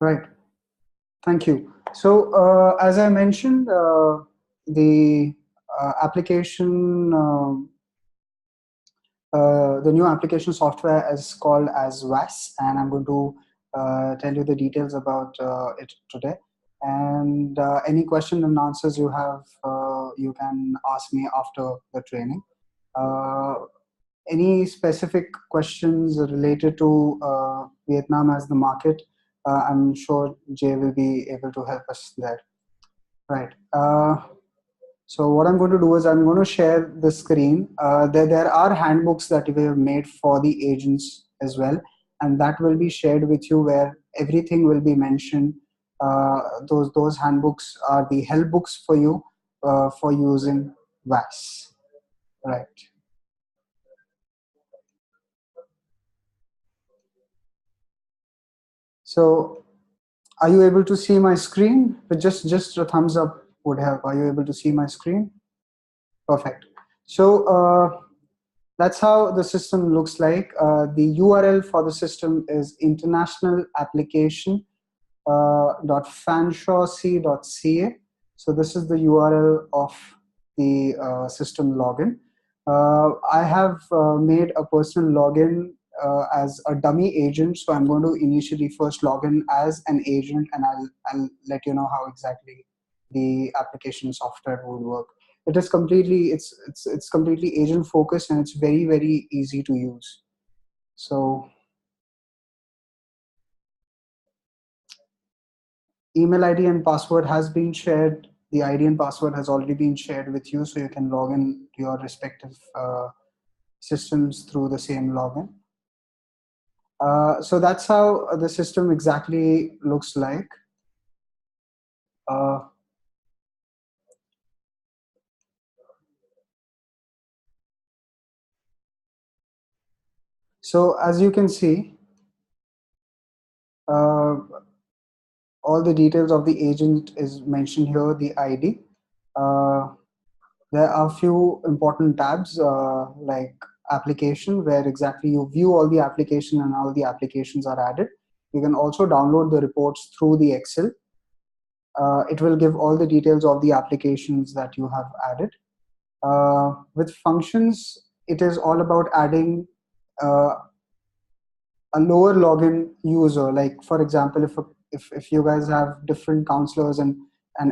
Right. Thank you. So, as I mentioned, the application, the new application software is called as VAS, and I'm going to tell you the details about it today. And any question and answers you have, you can ask me after the training. Uh, any specific questions related to Vietnam as the market, I'm sure Jay will be able to help us there. Right. So what I'm going to do is I'm going to share the screen. There are handbooks that we have made for the agents as well, and that will be shared with you where everything will be mentioned. Those handbooks are the help books for you for using VAS. Right. So are you able to see my screen? But just a thumbs up would help. Are you able to see my screen? Perfect. So that's how the system looks like. The URL for the system is international application .fanshawc.ca. So this is the URL of the system login. I have made a personal login as a dummy agent. So I'm going to initially first log in as an agent, and I'll let you know how exactly the application software would work. It is completely it's completely agent focused, and it's very easy to use. So email ID and password has been shared. The ID and password has already been shared with you, so you can log in to your respective systems through the same login. So that's how the system exactly looks like. Uh, so as you can see, uh, all the details of the agent is mentioned here, the ID. Uh, there are few important tabs like application, where exactly you view all the application and all the applications are added. You can also download the reports through the Excel. It will give all the details of the applications that you have added. With functions, it is all about adding uh, a lower login user. Like for example, if you guys have different counselors and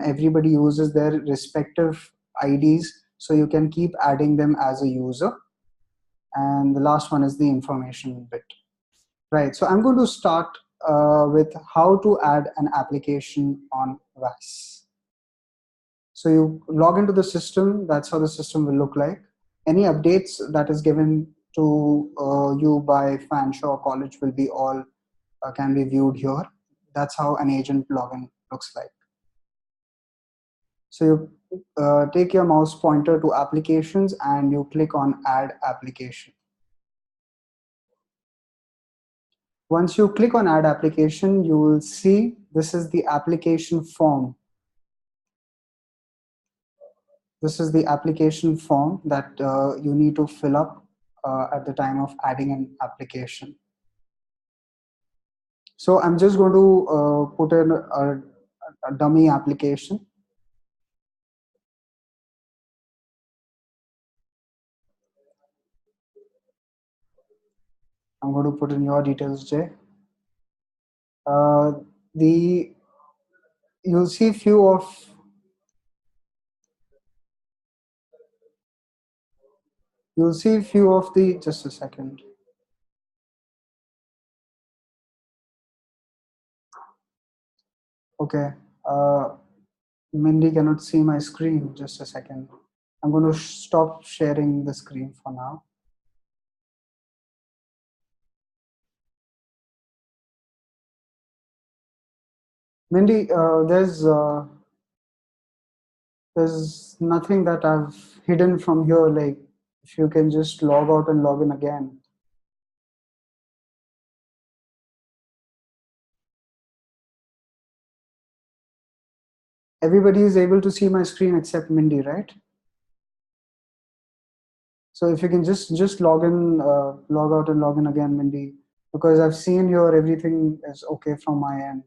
everybody uses their respective IDs, so you can keep adding them as a user. And the last one is the information bit. Right. So I'm going to start with how to add an application on VAS. So you log into the system. That's how the system will look like. Any updates that is given to you by Fanshawe College will be all can be viewed here. That's how an agent login looks like. So you take your mouse pointer to applications and you click on add application. Once you click on add application, you will see this is the application form. This is the application form that you need to fill up at the time of adding an application. So I'm just going to put in a dummy application. I'm going to put in your details, Jay. Uh, the you'll see few of the just a second. Okay. Mindy cannot see my screen. Just a second. I'm going to stop sharing the screen for now. Mindy, there's nothing that I've hidden from here. Like, if you can just log out and log in again. Everybody is able to see my screen except Mindy, right? So if you can just log in, log out and log in again, Mindy, because I've seen here everything is okay from my end.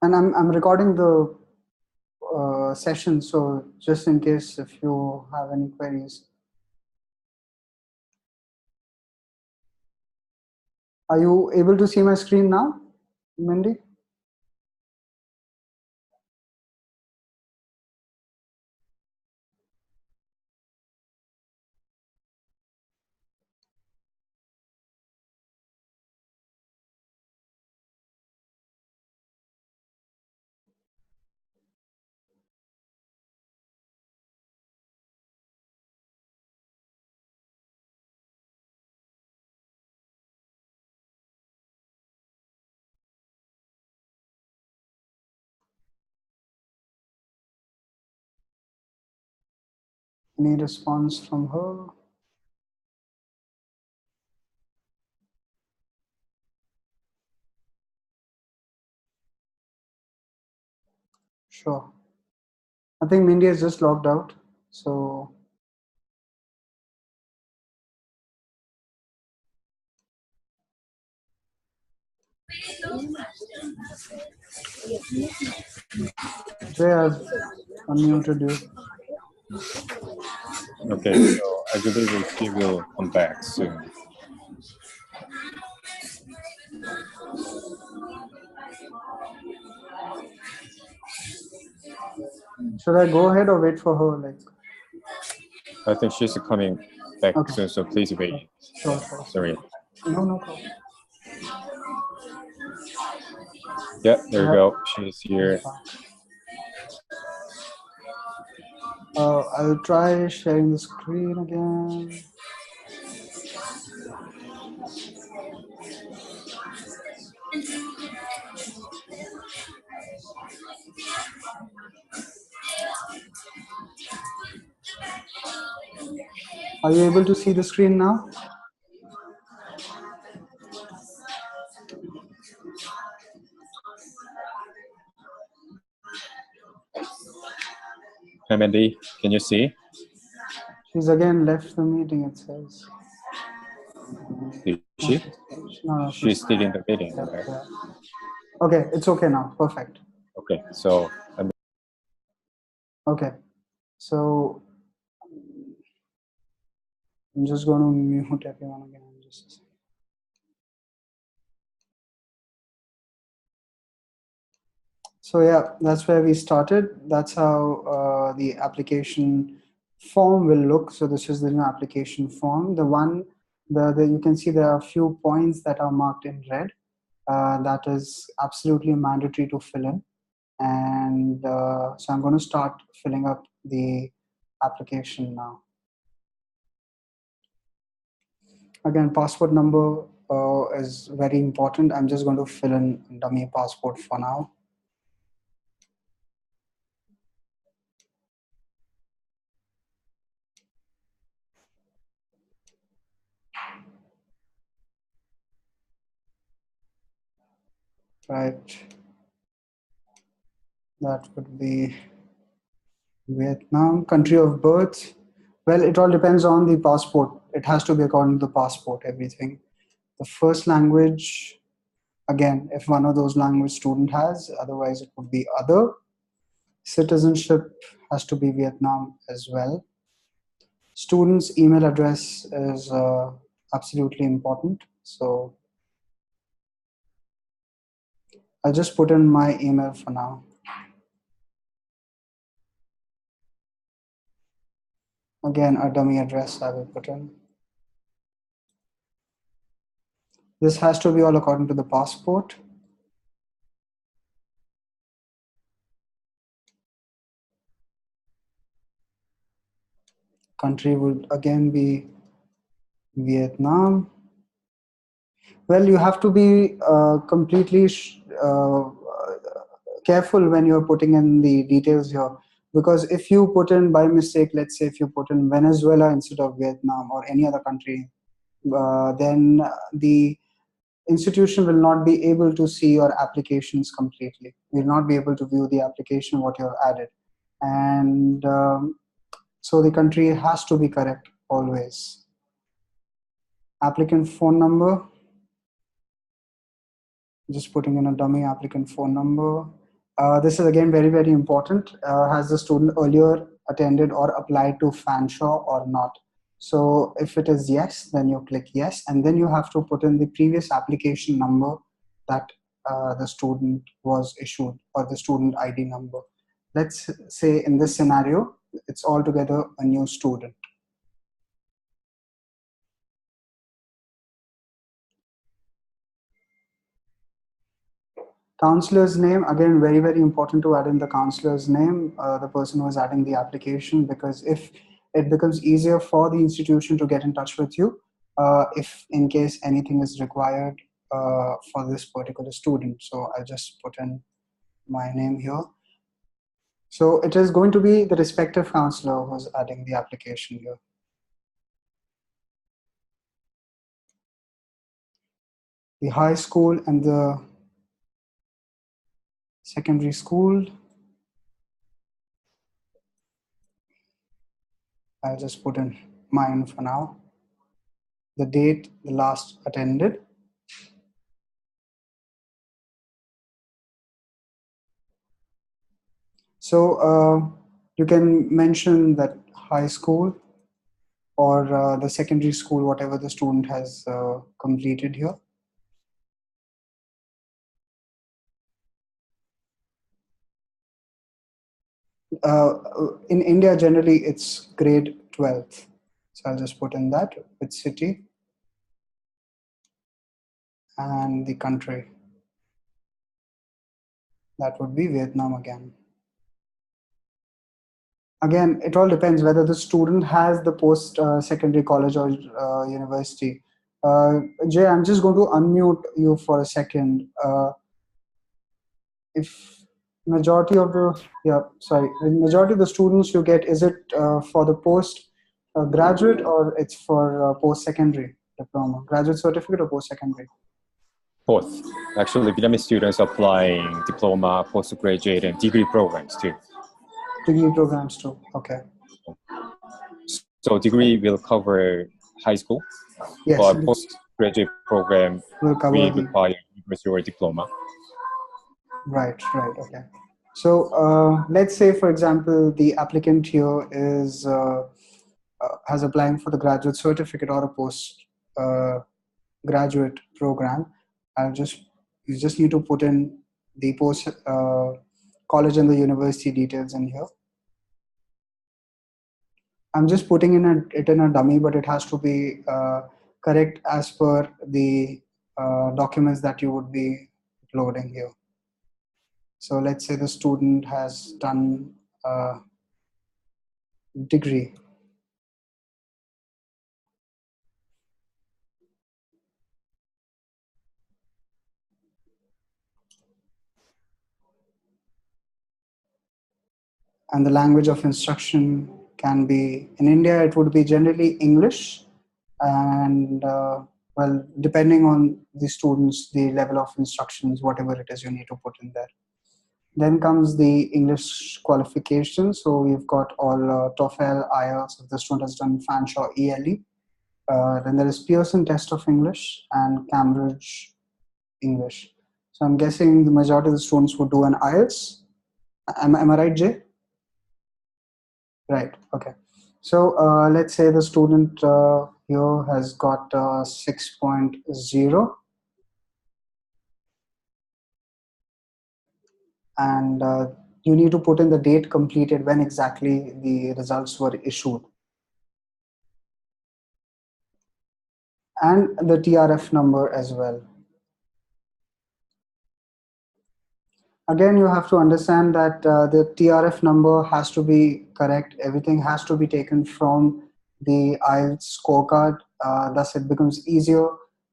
And I'm recording the session, so just in case if you have any queries. Are you able to see my screen now, Mindy? Any response from her? Sure. I think Mindy is just logged out. So Jay, I've unmuted you. Okay, so I believe she will come back soon. Should I go ahead or wait for her? Like, I think she's coming back okay. soon, so please wait. Sure. Sorry. No problem. Yeah, there you go. She's here. I'll try sharing the screen again. Are you able to see the screen now? Hi, Mandy. Can you see? She's again left the meeting, it says. Is she? No, She's still in the meeting, yeah, right? yeah. Okay, it's okay now. Perfect. Okay, so Okay, so I'm just going to mute everyone again. Just a second. So yeah, that's where we started. That's how the application form will look. So this is the new application form. The you can see there are a few points that are marked in red. That is absolutely mandatory to fill in. And so I'm going to start filling up the application now. Again, passport number is very important. I'm just going to fill in dummy passport for now. Right. That would be Vietnam. Country of birth. Well, it all depends on the passport. It has to be according to the passport, everything. The first language, again, if one of those language student has, otherwise it would be other. Citizenship has to be Vietnam as well. Student's email address is absolutely important. So I'll just put in my email for now. Again, a dummy address I will put in. This has to be all according to the passport. Country would again be Vietnam. Well, you have to be completely careful when you're putting in the details here, because if you put in by mistake, let's say if you put in Venezuela instead of Vietnam or any other country, then the institution will not be able to see your applications completely. Will not be able to view the application what you have added, and so the country has to be correct always. Applicant phone number. Just putting in a dummy applicant phone number. This is again very, very important. Has the student earlier attended or applied to Fanshawe or not? So if it is yes, then you click yes, and then you have to put in the previous application number that the student was issued, or the student ID number. Let's say in this scenario, it's altogether a new student. Counselor's name, again, very, very important to add in the counselor's name, the person who is adding the application, because if it becomes easier for the institution to get in touch with you, if in case anything is required for this particular student. So I'll just put in my name here. So it is going to be the respective counselor who's adding the application here. The high school and the secondary school. I'll just put in mine for now. The date, the last attended. So you can mention that high school or the secondary school, whatever the student has completed here. In India, generally, it's grade 12th. So I'll just put in that with city and the country. That would be Vietnam again. Again, it all depends whether the student has the post-secondary college or university. Jay, I'm just going to unmute you for a second. If majority of the majority of the students you get, is it for the post graduate, or it's for post secondary diploma, graduate certificate, or post secondary? Both. Actually, Vietnamese students applying diploma, postgraduate, and degree programs too. Degree programs too. Okay. So degree will cover high school, Yes, but postgraduate program will cover we the require university or diploma. right. Okay. So let's say, for example, the applicant here is has applying for the graduate certificate or a post uh, graduate program. I'll just You just need to put in the post college and the university details in here. I'm just putting it in a dummy, but it has to be correct as per the documents that you would be uploading here. So let's say the student has done a degree. And the language of instruction can be, in India, it would be generally English. And well, depending on the students, the level of instructions, whatever it is, you need to put in there. Then comes the English qualification. So we've got all TOEFL, IELTS, if the student has done Fanshawe ELE. Then there is Pearson Test of English and Cambridge English. So I'm guessing the majority of the students would do an IELTS. Am I right, Jay? Right. Okay. So let's say the student here has got 6.0, and you need to put in the date completed, when exactly the results were issued, and the TRF number as well. Again, you have to understand that the TRF number has to be correct. Everything has to be taken from the IELTS scorecard. Thus, it becomes easier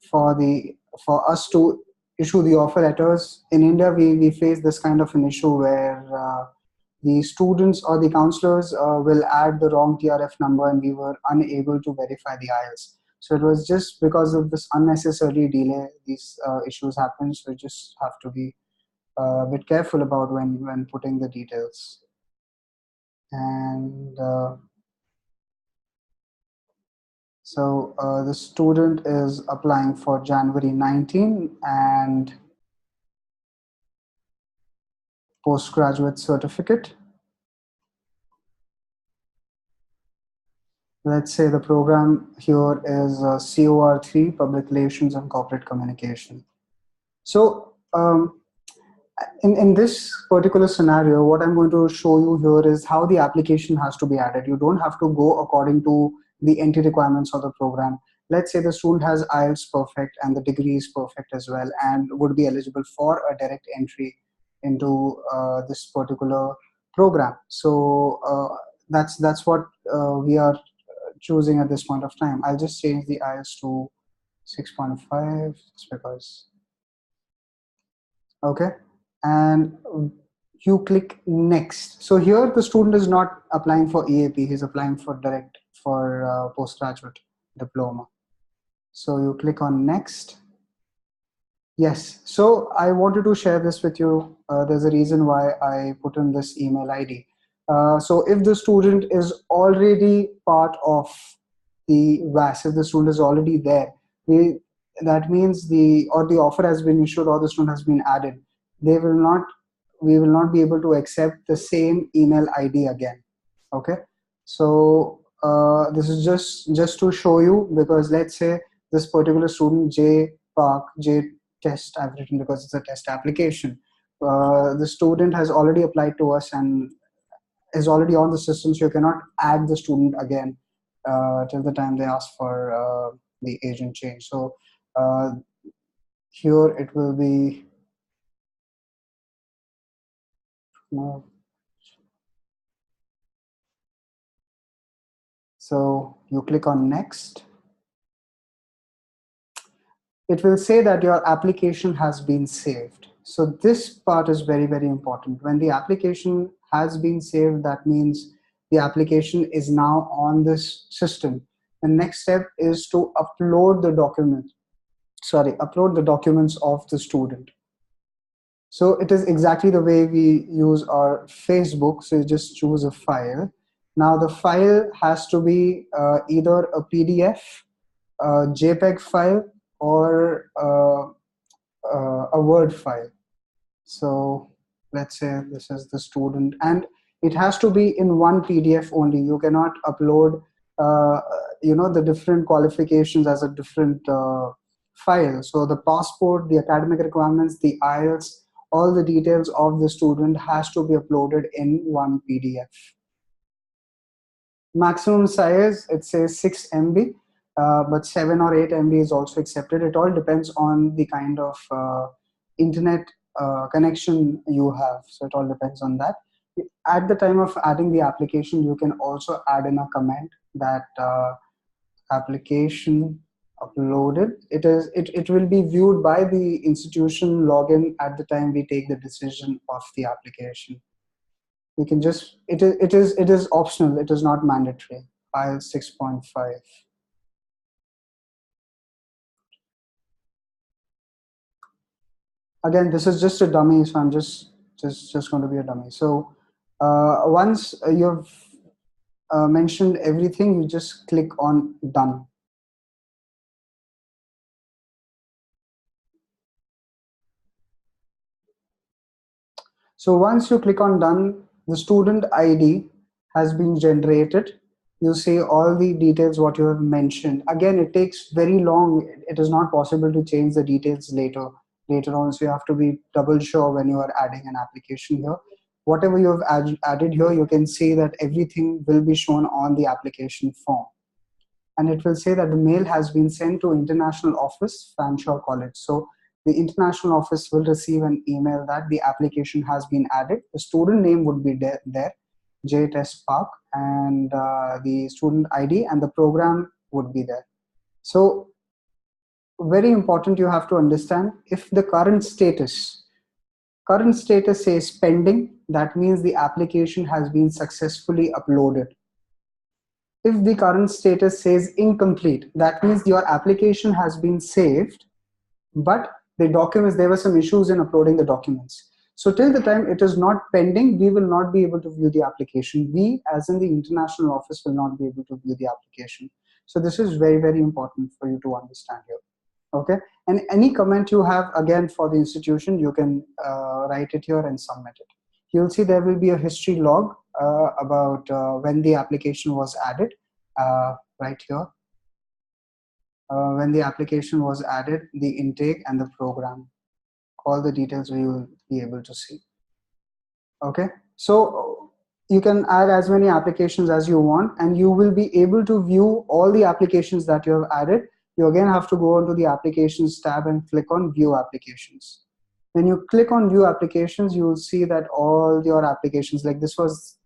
for the for us to issue the offer letters. In India, we face this kind of an issue where the students or the counselors will add the wrong TRF number, and we were unable to verify the IELTS. So it was just because of this unnecessary delay, these issues happen. So you just have to be a bit careful about when putting the details. And so the student is applying for January 19, and postgraduate certificate. Let's say the program here is COR3, Public Relations and Corporate Communication. So in this particular scenario, what I'm going to show you here is how the application has to be added. You don't have to go according to the entry requirements of the program. Let's say the student has IELTS perfect and the degree is perfect as well and would be eligible for a direct entry into this particular program. So that's what we are choosing at this point of time. I'll just change the IELTS to 6.5 just because. Okay, and you click next. So here the student is not applying for EAP, he's applying for direct for postgraduate diploma. So you click on next. Yes, so I wanted to share this with you. There's a reason why I put in this email ID. So if the student is already part of the VAS, if the student is already there, that means the offer has been issued or the student has been added, we will not be able to accept the same email ID again. Okay, so this is just to show you, because let's say this particular student J test I've written because it's a test application. The student has already applied to us and is already on the system, so you cannot add the student again till the time they ask for the agent change. So here it will be no. So you click on next. It will say that your application has been saved. So this part is very, very important. When the application has been saved, that means the application is now on this system. The next step is to upload the upload the documents of the student. So it is exactly the way we use our Facebook. So you just choose a file. Now the file has to be either a PDF, a JPEG file, or a Word file. So let's say this is the student, and it has to be in one PDF only. You cannot upload the different qualifications as a different file. So the passport, the academic requirements, the IELTS, all the details of the student has to be uploaded in one PDF. Maximum size, it says 6 MB, but 7 or 8 MB is also accepted. It all depends on the kind of internet connection you have. So it all depends on that. At the time of adding the application, you can also add in a comment that application uploaded. It will be viewed by the institution login at the time we take the decision of the application. You can just it is optional, it is not mandatory. File 6.5. Again, this is just a dummy, so I'm just going to be a dummy. So once you've mentioned everything, you just click on done. So once you click on done, the student ID has been generated. You see all the details what you have mentioned. Again, it takes very long. It is not possible to change the details later on. So you have to be double sure when you are adding an application here. Whatever you have added here, you can see that everything will be shown on the application form. And it will say that the mail has been sent to International Office, Fanshawe College. So the International Office will receive an email that the application has been added. The student name would be there, J Test Park, and the student ID and the program would be there. So very important, you have to understand, if the current status says pending, that means the application has been successfully uploaded. If the current status says incomplete, that means your application has been saved, but the documents, there were some issues in uploading the documents. So till the time it is not pending, we will not be able to view the application. We, as in the international office, will not be able to view the application. So this is very, very important for you to understand here. Okay, and any comment you have, again, for the institution, you can write it here and submit it. you'll see there will be a history log about when the application was added, right here. When the application was added, the intake and the program, all the details we will be able to see. Okay, so you can add as many applications as you want, and you will be able to view all the applications that you have added. You again have to go onto the applications tab and click on view applications. When you click on view applications, you will see that all your applications, like this was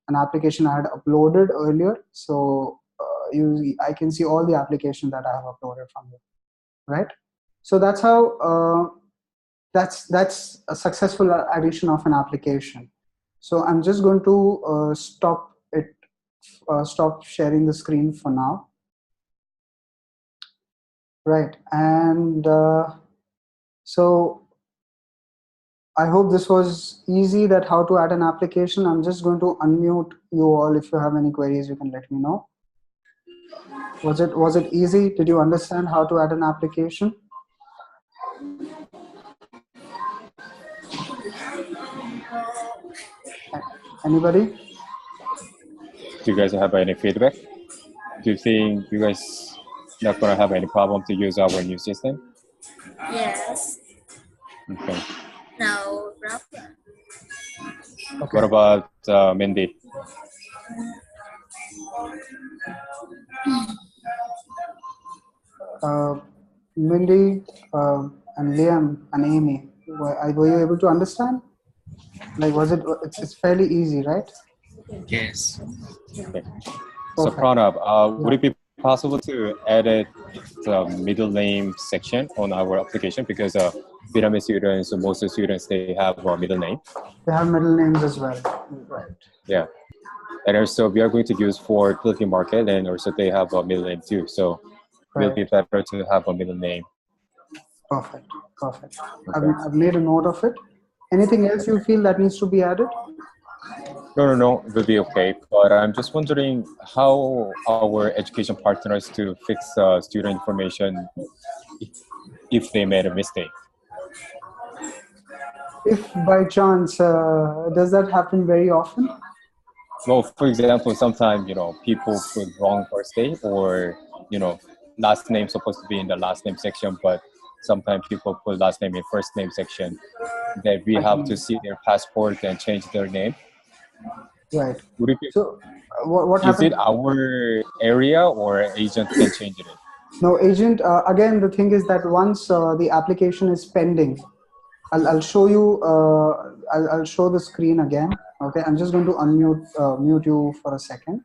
an application I had uploaded earlier, so I can see all the applications that I have uploaded from here, right? So that's how that's a successful addition of an application. So I'm just going to stop sharing the screen for now, right? And so I hope this was easy, that how to add an application. I'm just going to unmute you all. If you have any queries, you can let me know. Was it easy? Did you understand how to add an application? Anybody? Do you guys have any feedback? Do you think you guys not gonna have any problem to use our new system? Yes. Okay. No problem. Okay. What about Mindy? Mindy and Liam and Amy, were you able to understand? Like, it's fairly easy, right? Yes. Okay. So Pranav, would it be possible to edit the middle name section on our application? Because Vietnamese students, most of the students, they have a middle name. They have middle names as well, right? Yeah. And also we are going to use for Philippine market, and also they have a middle name too. So it will be better to have a middle name. Perfect. Perfect. Okay. I've made a note of it. Anything else you feel that needs to be added? No, it will be okay. But I'm just wondering how our education partners to fix student information if they made a mistake. If by chance, does that happen very often? Well, for example, sometimes, people put wrong first name, or, last name supposed to be in the last name section, but sometimes people put last name in first name section. That we have to see their passport and change their name. Right. Would it be, so what is happens? it our area or agent can change it? No, agent, again, the thing is that once the application is pending, I'll show you, I'll show the screen again. Okay, I'm just going to mute you for a second.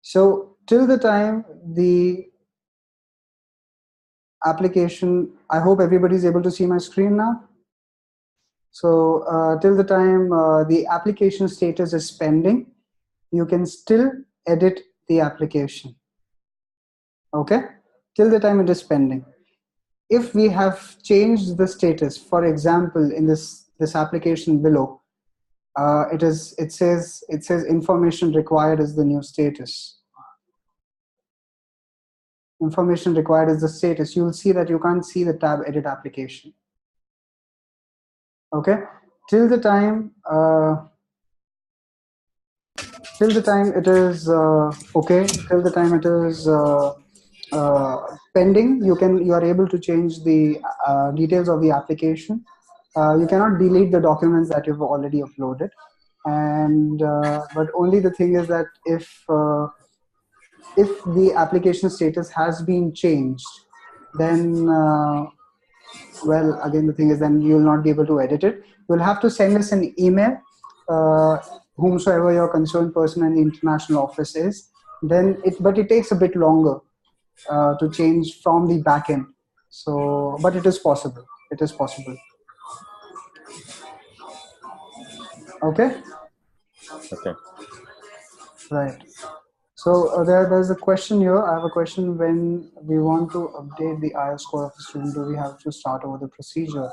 So till the time the application, I hope everybody's able to see my screen now. So till the time the application status is pending, you can still edit the application. Okay, till the time it is pending. If we have changed the status, for example, in this application below, it says information required is the new status. Information required is the status. You will see that you can't see the tab edit application. Okay, till the time it is okay, till the time it is pending, you are able to change the details of the application. You cannot delete the documents that you've already uploaded, and but only the thing is that if the application status has been changed, then well, again, the thing is, then you will not be able to edit it. You'll have to send us an email, whomsoever your concerned person in the international office is. But it takes a bit longer to change from the backend. So, but it is possible. It is possible. Okay. Okay. Right. So there's a question here. I have a question. When we want to update the IELTS score of a student, do we have to start over the procedure?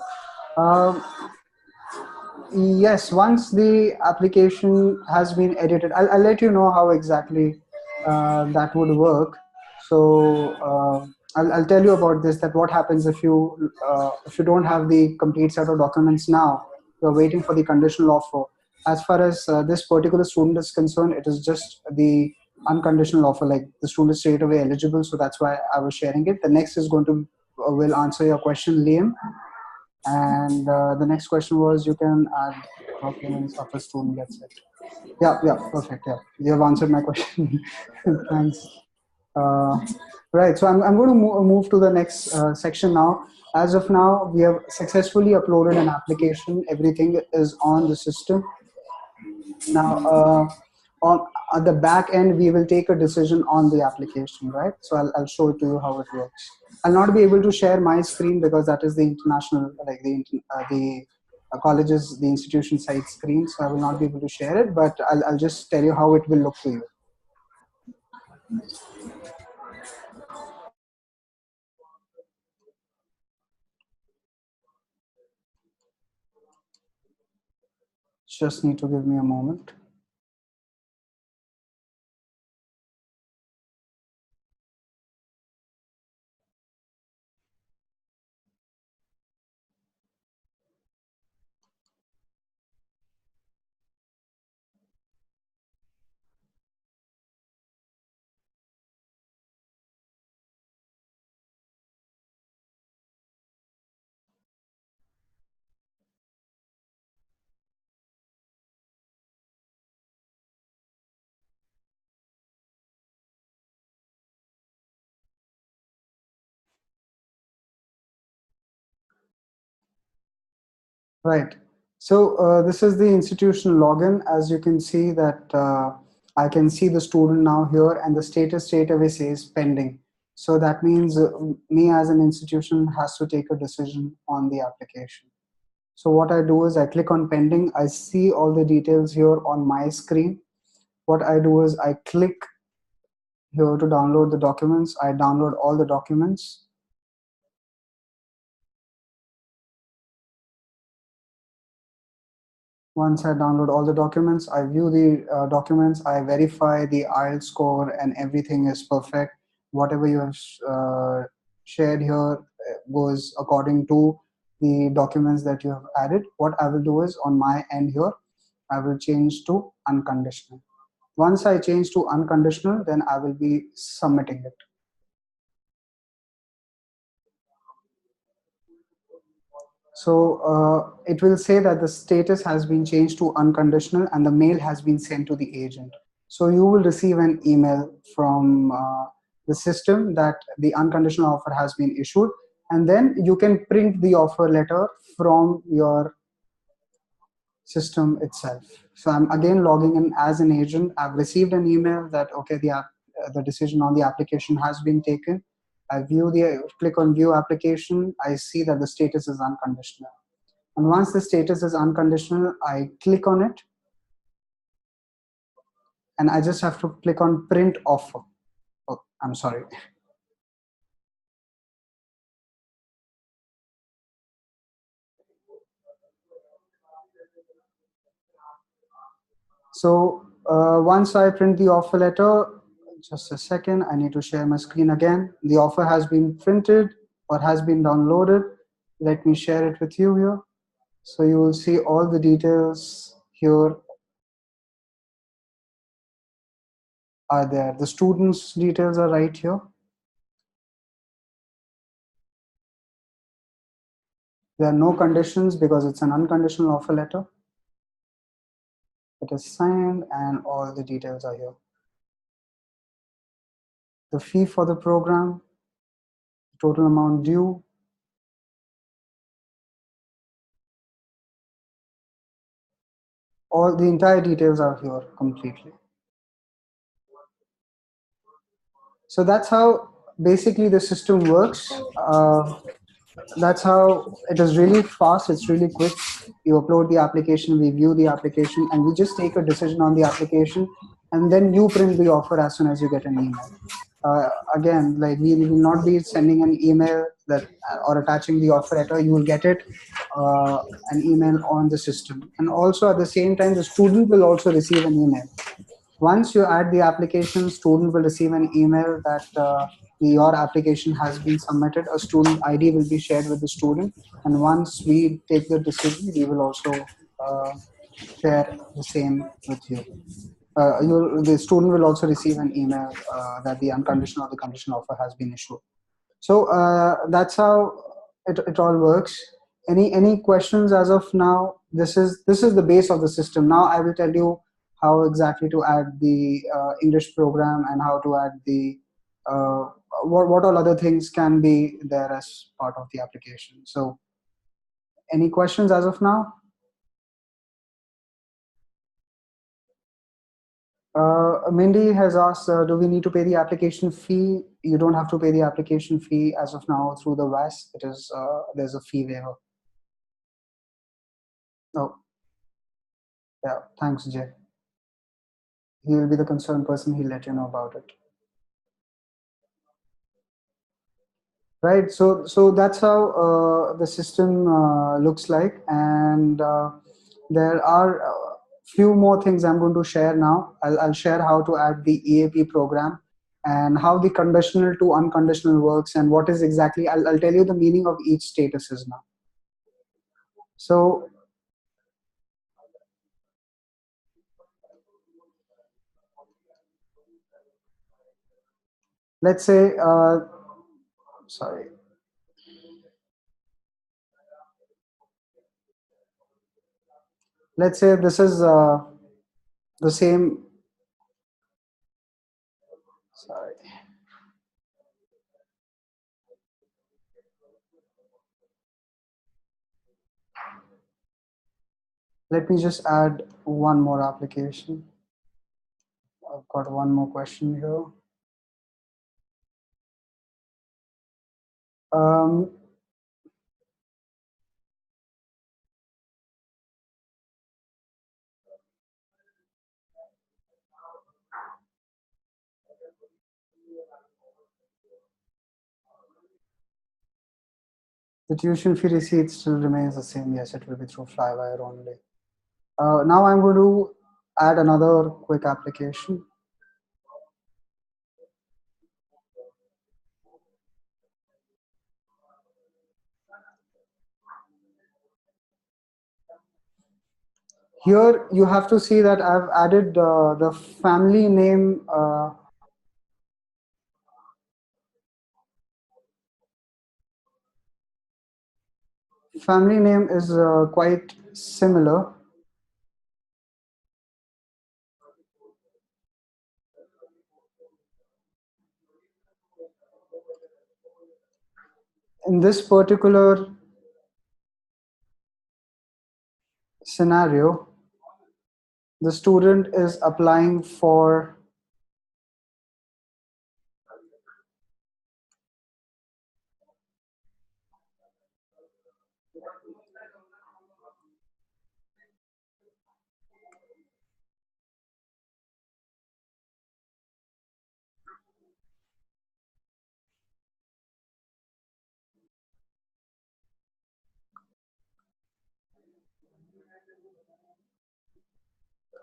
Yes, once the application has been edited, I'll let you know how exactly that would work. So I'll tell you about this. That what happens if you don't have the complete set of documents now, you're waiting for the conditional offer. As far as this particular student is concerned, it is just the unconditional offer. Like the student is straight away eligible, so that's why I was sharing it. The next is going to will answer your question, Liam. And the next question was you can add documents of a student. That's it. Yeah, yeah, perfect. Yeah, you have answered my question. Thanks. Uh, right, so I'm going to move to the next section now. As of now, we have successfully uploaded an application. Everything is on the system. Now, on at the back end, we will take a decision on the application, right? So I'll show it to you how it works. I'll not be able to share my screen because that is the international, like the colleges, the institution site screen. So I will not be able to share it, but I'll just tell you how it will look to you. Just need to give me a moment. Right. So this is the institution login. As you can see that I can see the student now here and the status straight away says pending. So that means me as an institution has to take a decision on the application. So what I do is I click on pending. I see all the details here on my screen. What I do is I click here to download the documents. I download all the documents. Once I download all the documents, I view the documents, I verify the IELTS score and everything is perfect. Whatever you have shared here goes according to the documents that you have added. What I will do is on my end here, I will change to unconditional. Once I change to unconditional, then I will be submitting it. So it will say that the status has been changed to unconditional and the mail has been sent to the agent. So you will receive an email from the system that the unconditional offer has been issued, and then you can print the offer letter from your system itself. So I'm again logging in as an agent. I've received an email that okay, the decision on the application has been taken. I click on view application. I see that the status is unconditional. And once the status is unconditional, I click on it and I just have to click on print offer. Oh, I'm sorry. So once I print the offer letter, just a second, I need to share my screen again. The offer has been printed or has been downloaded. Let me share it with you here. So you will see all the details here are there. The students' details are right here. There are no conditions because it's an unconditional offer letter. It is signed and all the details are here. The fee for the program, total amount due, all the entire details are here completely. So that's how basically the system works. That's how it is really fast. It's really quick. You upload the application, we view the application, and we just take a decision on the application, and then you print the offer as soon as you get an email. Again, like we will not be sending an email that or attaching the offer letter. You will get it an email on the system, and also at the same time, the student will also receive an email. Once you add the application, student will receive an email that your application has been submitted, a student ID will be shared with the student, and once we take the decision, we will also share the same with you. The student will also receive an email that the unconditional or the conditional offer has been issued. So that's how it all works. Any questions as of now? This is the base of the system. Now I will tell you how exactly to add the English program and how to add the uh, what all other things can be there as part of the application. So any questions as of now? Mindy has asked, do we need to pay the application fee? You don't have to pay the application fee as of now through the VAS. It is there's a fee waiver. Oh, yeah. Thanks, Jay. He will be the concerned person. He'll let you know about it. Right. So that's how the system looks like, and there are few more things I'm going to share now. I'll share how to add the EAP program and how the conditional to unconditional works and what is exactly. I'll tell you the meaning of each statuses now. So let's say, sorry. Let's say this is the same. Sorry. Let me just add one more application. I've got one more question here. Um, the tuition fee receipt still remains the same. Yes, it will be through Flywire only. Now I'm going to add another quick application. Here you have to see that I've added the family name. Family name is quite similar. In this particular scenario, the student is applying for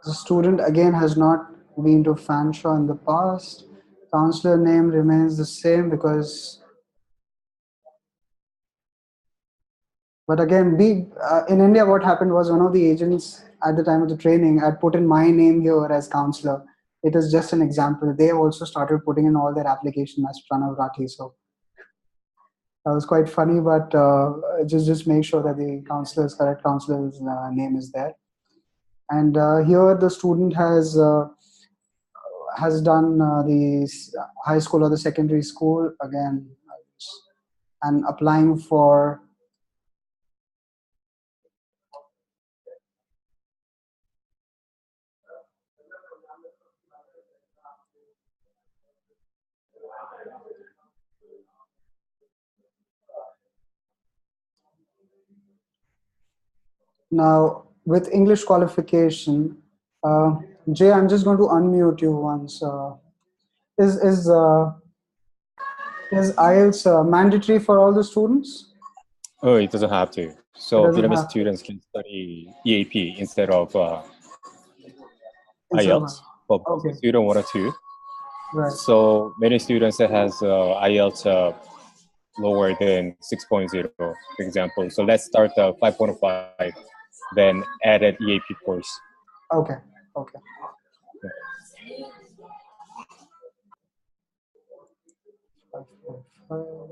the student again has not been to Fanshawe in the past. Counselor name remains the same because, but again, in India, what happened was one of the agents at the time of the training had put in my name here as counselor. It is just an example. They also started putting in all their application as Pranav Rathi. So that was quite funny, but just make sure that the counselor's correct counselor's name is there. And here the student has done the high school or the secondary school again, and applying for now with English qualification. Jay, I'm just going to unmute you once. Is is uh, is IELTS mandatory for all the students? Oh, it doesn't have to. It So doesn't Vietnamese have students can study EAP instead of instead of IELTS. For okay. student 1 or 2, Right. So many students that has IELTS lower than 6.0, for example. So let's start 5.5, then added EAP course. Okay. Okay. Yeah. 5.5.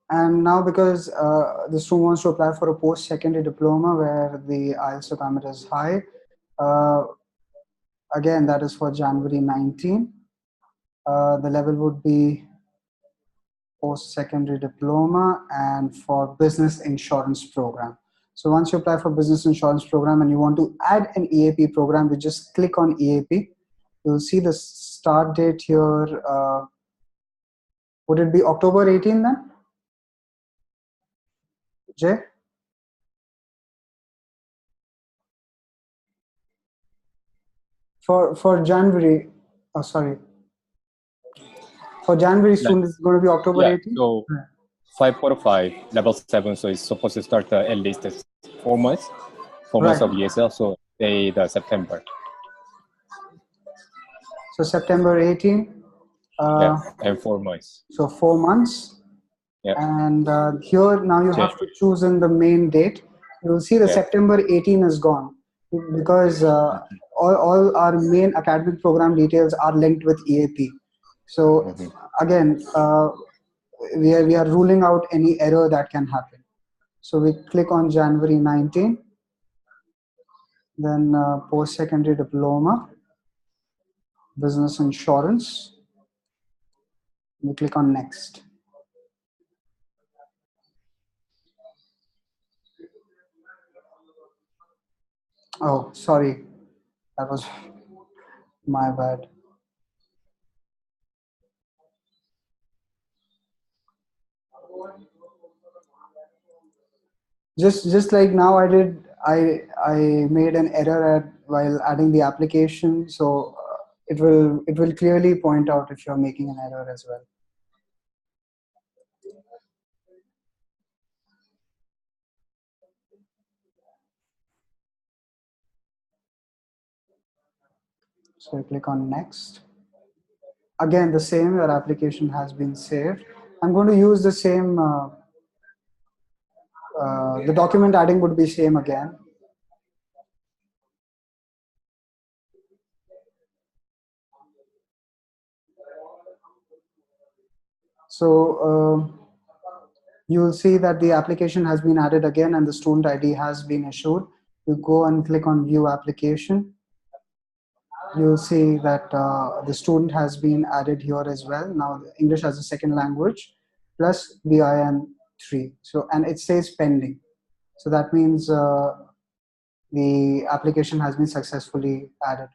And now, because the student wants to apply for a post-secondary diploma where the IELTS requirement is high, uh, again, that is for January 19. The level would be post-secondary diploma and for business insurance program. So once you apply for business insurance program and you want to add an EAP program, you just click on EAP. You'll see the start date here. Would it be October 18 then, Jay? For January, oh sorry, for January Like, student is going to be October yeah. 18. So 5.5, level 7. So it's supposed to start at least 4 months, 4 months Right. of ESL. So say the September. So September 18. Yeah, Uh, and 4 months. so 4 months. Yeah, And here now you have to January. choose in the main date. You will see the Yeah. September 18 is gone because all our main academic program details are linked with EAP. So Mhm. again, we are ruling out any error that can happen. So we click on January 19, then post-secondary diploma, business insurance. We click on next. Oh, sorry, that was my bad. Just like now I did, I made an error while adding the application, so it will clearly point out if you're making an error as well. So I click on next. Again, the same, your application has been saved. I'm going to use the same, the document adding would be same again. So you will see that the application has been added again and the student ID has been issued. You go and click on view application. You'll see that the student has been added here as well. Now English as a second language plus BIN 3. So, and it says pending. So that means the application has been successfully added.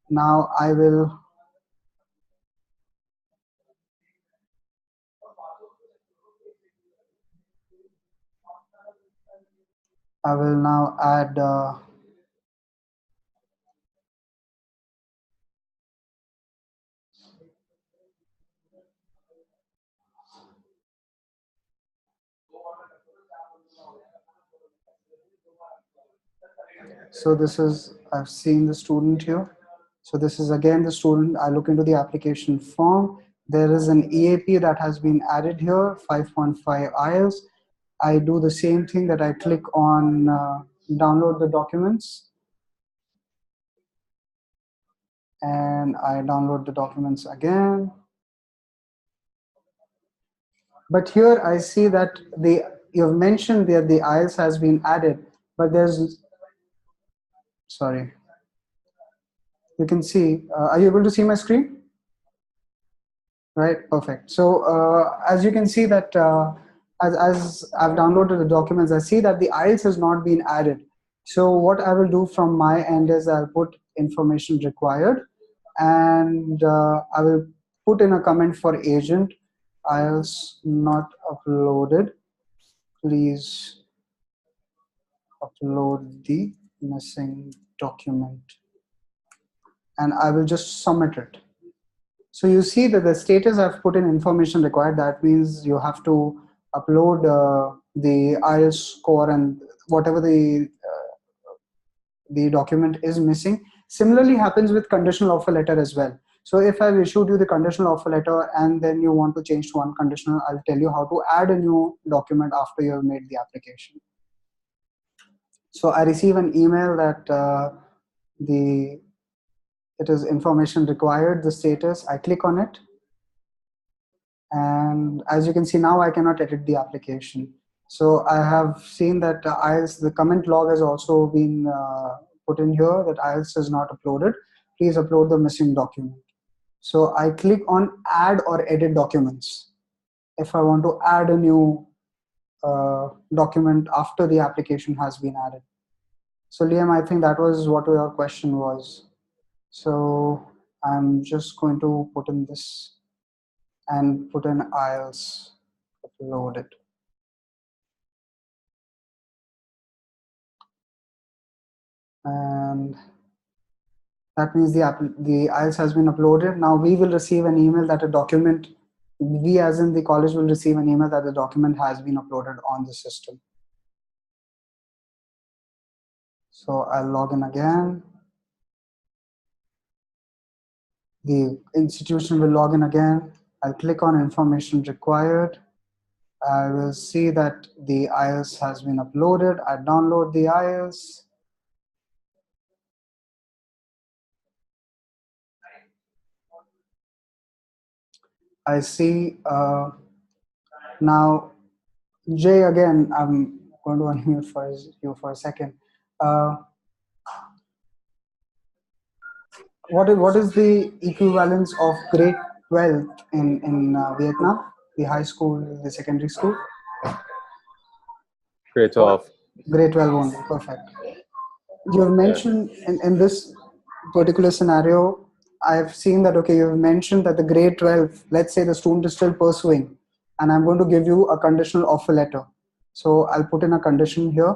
Now I will now add so this is, I've seen the student here. So this is again the student. I look into the application form. There is an EAP that has been added here, 5.5 IELTS. I do the same thing, that I click on download the documents, and I download the documents again. But here I see that you've mentioned that the IELTS has been added, but there's, sorry, you can see, are you able to see my screen? Right, perfect. So as you can see that as I've downloaded the documents, I see that the IELTS has not been added. So what I will do from my end is I'll put information required, and I will put in a comment for agent, IELTS not uploaded. Please upload the missing document, and I will just submit it. So you see that the status I've put in information required. That means you have to upload the IELTS score and whatever the document is missing. Similarly happens with conditional offer letter as well. So if I've issued you the conditional offer letter and then you want to change to unconditional, I'll tell you how to add a new document after you have made the application. So I receive an email that the it is information required, the status. I click on it, and as you can see now, I cannot edit the application. So I have seen that IELTS, the comment log has also been put in here that IELTS is not uploaded. Please upload the missing document. So I click on add or edit documents if I want to add a new document after the application has been added. So Liam, I think that was what your question was. So I'm just going to put in this and put in IELTS uploaded. And that means the IELTS has been uploaded. Now we will receive an email that a document, we as in the college will receive an email that the document has been uploaded on the system. So I'll log in again. The institution will log in again. I'll click on information required. I will see that the IELTS has been uploaded. I download the IELTS. I see now, Jay, again, I'm going to unmute for you for a second. What is the equivalence of grade 12 in Vietnam, the high school, the secondary school? Grade 12. Grade 12 only, perfect. You have mentioned in this particular scenario, I've seen that, okay, you've mentioned that the grade 12, let's say the student is still pursuing, and I'm going to give you a conditional offer letter. So I'll put in a condition here.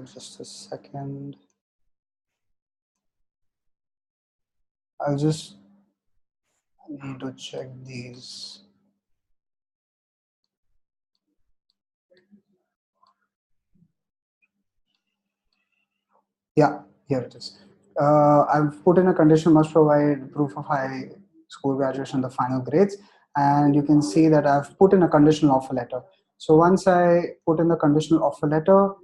Just a second. I'll just need to check these. Yeah, here it is. I've put in a condition must provide proof of high school graduation, the final grades, and you can see that I've put in a conditional offer letter. So once I put in the conditional offer letter,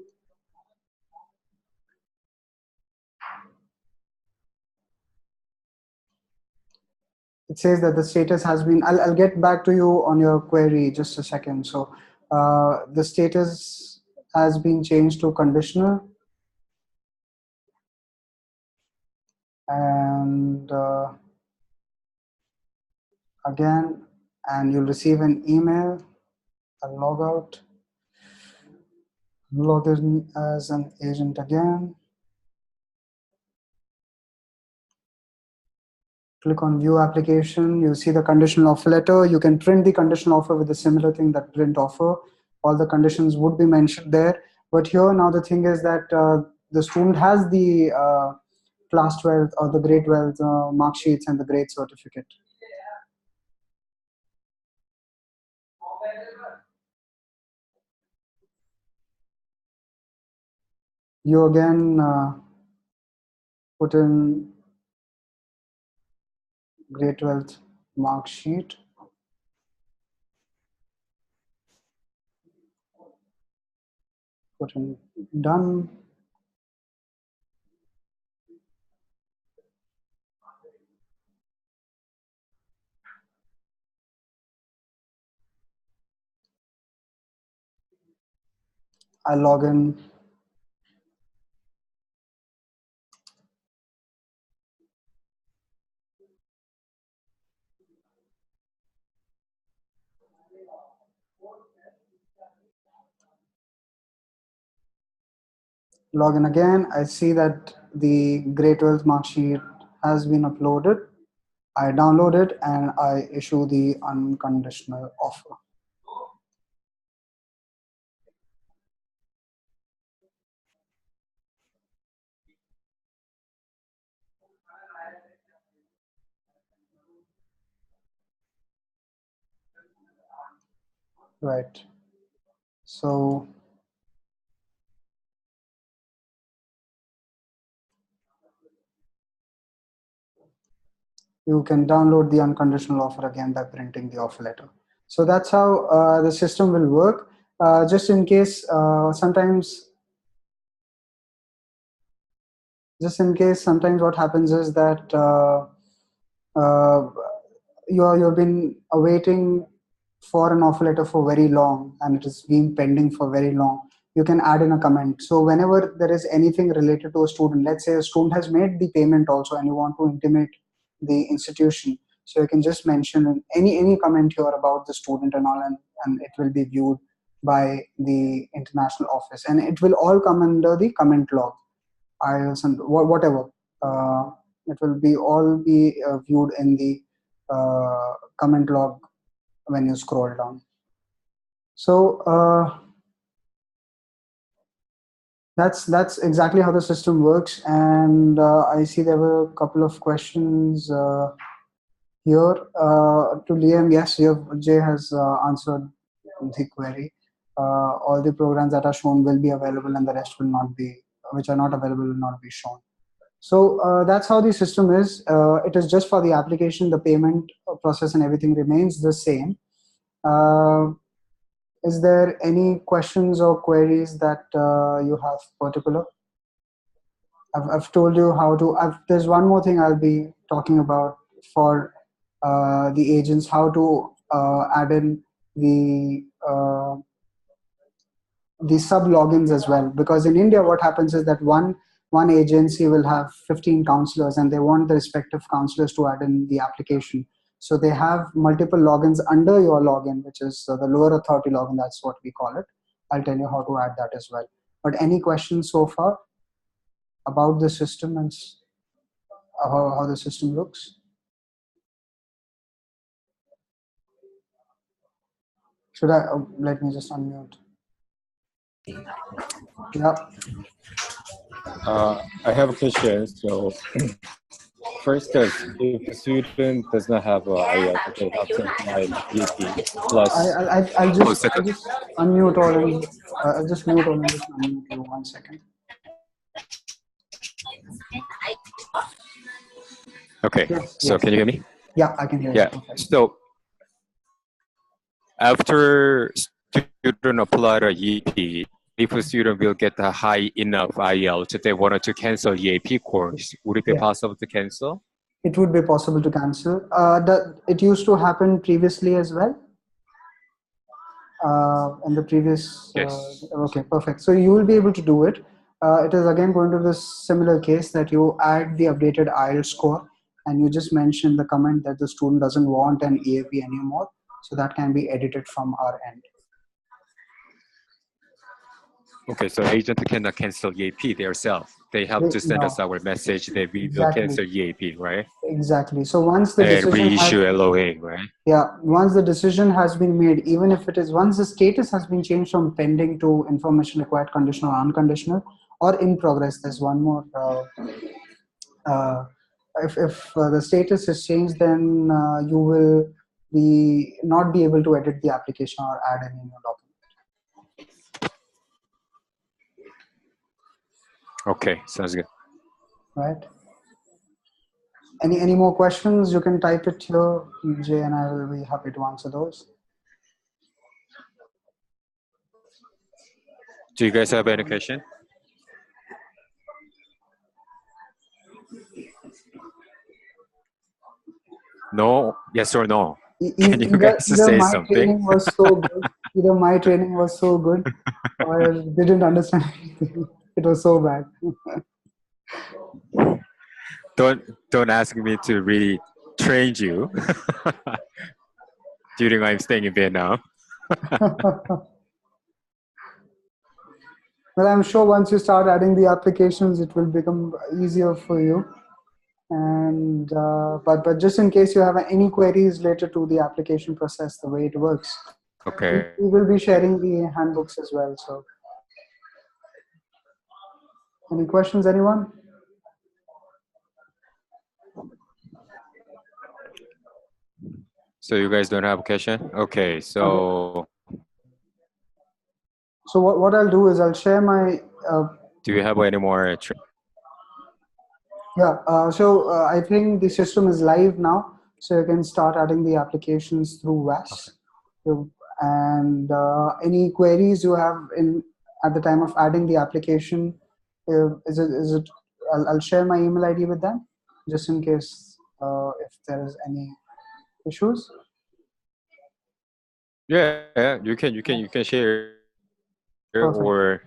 it says that the status has been, I'll get back to you on your query just a second. So the status has been changed to conditional, and again, and you'll receive an email. I'll log out, log in as an agent again. Click on view application. You see the conditional offer letter. You can print the conditional offer with a similar thing, that print offer. All the conditions would be mentioned there. But here now the thing is that the student has the class 12 or the grade 12 mark sheets and the grade certificate. You again put in grade 12 mark sheet. Put in done. I log in. Log in again. I see that the grade 12 mark sheet has been uploaded. I download it and I issue the unconditional offer. Right. So you can download the unconditional offer again by printing the offer letter. So that's how the system will work. Just in case, sometimes what happens is that uh, you've been awaiting for an offer letter for very long and it has been pending for very long. You can add in a comment. So whenever there is anything related to a student, let's say a student has made the payment also and you want to intimate the institution, so you can just mention any comment here about the student and all, and it will be viewed by the international office and it will all come under the comment log. IELTS and whatever. Uh, it will be all be viewed in the comment log when you scroll down. So that's exactly how the system works. And I see there were a couple of questions here to Liam. Yes, Jay has answered the query. All the programs that are shown will be available, and the rest will not be, which are not available, will not be shown. So that's how the system is. It is just for the application, the payment process and everything remains the same. Uh, is there any questions or queries that you have particular? I've told you how to. There's one more thing I'll be talking about for the agents, how to add in the sub logins as well, because in India what happens is that one agency will have 15 counselors and they want the respective counselors to add in the application, so they have multiple logins under your login, which is the lower authority login. That's what we call it. I'll tell you how to add that as well. But any questions so far about the system and how the system looks? Should I let me just unmute? Yeah. I have a question. So first, if a student does not have a IELTS, but they have to apply GP plus. I'll Oh, just second. unmute all and I'll just mute all and just unmute you 1 second. Okay. Yes, So yes. can you hear me? Yeah, I can hear you. Yeah. Perfect. So after student apply a EAP, if a student will get a high enough IELTS, they wanted to cancel EAP course, would it be Yeah, possible to cancel? it would be possible to cancel. It used to happen previously as well. In the previous. Yes. Okay, perfect. So you will be able to do it. It is again going to be this similar case that you add the updated IELTS score and you just mention the comment that the student doesn't want an EAP anymore. So that can be edited from our end. Okay, so agent cannot cancel EAP themselves. They have to send us No, our message that we will exactly, cancel EAP, right? exactly. So once the And decision has, reissue LOA, right? yeah, once the decision has been made, even if it is once the status has been changed from pending to information required, conditional, unconditional, or in progress. There's one more. Uh, if the status is changed, then you will be not be able to edit the application or add any new document. Okay, sounds good. Right. Any more questions? You can type it here, Jay, and I will be happy to answer those. Do you guys have any question? No? Yes or no? Can you Either guys say my something? training was so good, either my training was so good, or didn't understand anything. It was so bad. Don't ask me to really train you during I'm staying in Vietnam. Well, I'm sure once you start adding the applications, it will become easier for you. And but just in case you have any queries related to the application process, the way it works, we Okay. will be sharing the handbooks as well. So, any questions, anyone? So you guys don't have a question? Okay, Okay. so So what I'll do is I'll share my Do you have any more? yeah. I think the system is live now, so you can start adding the applications through VAS. So, and any queries you have in at the time of adding the application, is it? I'll share my email ID with them, just in case if there is any issues. Yeah, you can share Perfect. or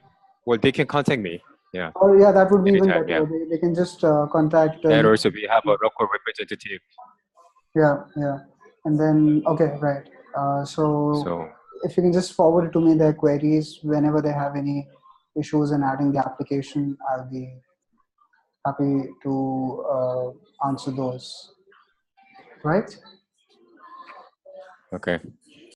well they can contact me. Yeah, Or yeah, that would be even anytime. Yeah, better. They can just contact and you. also we have a local representative. Yeah, yeah. And then, okay, right. So So if you can just forward it to me their queries whenever they have any issues in adding the application, I'll be happy to answer those. Right? okay.